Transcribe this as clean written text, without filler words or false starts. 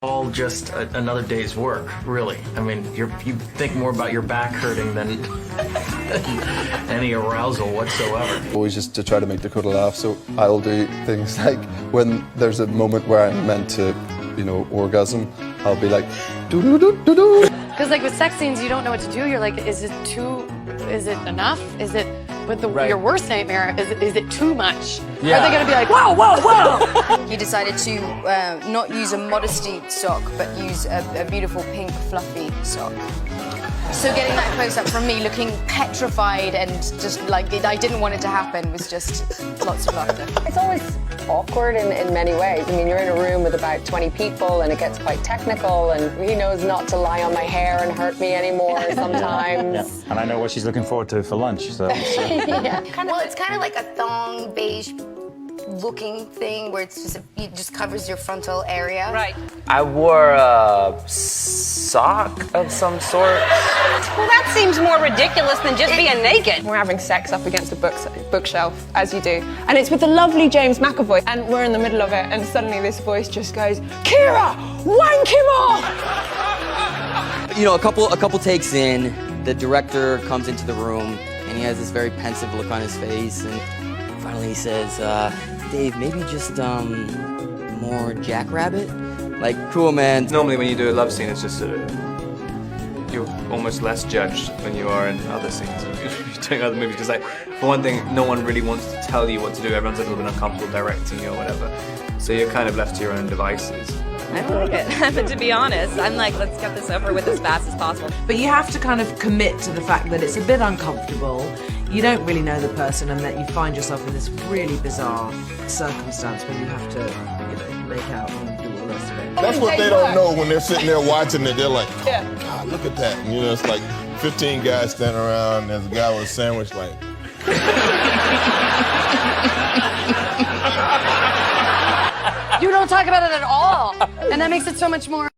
all just another day's work, really. I mean, you think more about your back hurting than any arousal whatsoever. Always just to try to make Dakota laugh, so I'll do things like when there's a moment where I'm meant to, you know, orgasm, I'll be like, doo-doo-doo-doo-doo. Because like with sex scenes, you don't know what to do. You're like, is it enough? Is it, but your worst nightmare, is it too much? Yeah. Are they gonna be like, whoa, whoa, whoa? You decided to not use a modesty sock, but use a beautiful pink fluffy sock. So getting that close up from me looking petrified and just like I didn't want it to happen was just lots of laughter. It's always awkward in many ways. I mean, you're in a room with about 20 people and it gets quite technical, and he knows not to lie on my hair and hurt me anymore sometimes. Yeah. And I know what she's looking forward to for lunch, so. Yeah. Well, it's kind of like a thong beige looking thing where it's just it just covers your frontal area. Right. I wore a sock of some sort. Well, that seems more ridiculous than just being naked. We're having sex up against a bookshelf, as you do. And it's with the lovely James McAvoy. And we're in the middle of it, and suddenly this voice just goes, Kira, wank him off! You know, a couple takes in, the director comes into the room, and he has this very pensive look on his face, and finally he says, Dave, maybe just, more Jackrabbit? Like, cool, man. Normally when you do a love scene, it's just you're almost less judged than you are in other scenes. You're doing other movies, because like, for one thing, no one really wants to tell you what to do. Everyone's a little bit uncomfortable directing you or whatever. So you're kind of left to your own devices. I like it. But to be honest, I'm like, let's get this over with as fast as possible. But you have to kind of commit to the fact that it's a bit uncomfortable. You don't really know the person, and that you find yourself in this really bizarre circumstance when you have to, you know, make out and do all the rest of it. That's what they don't know when they're sitting there watching it. They're like, oh, God, look at that. And, you know, it's like 15 guys standing around, and there's a guy with a sandwich like... You don't talk about it at all. And that makes it so much more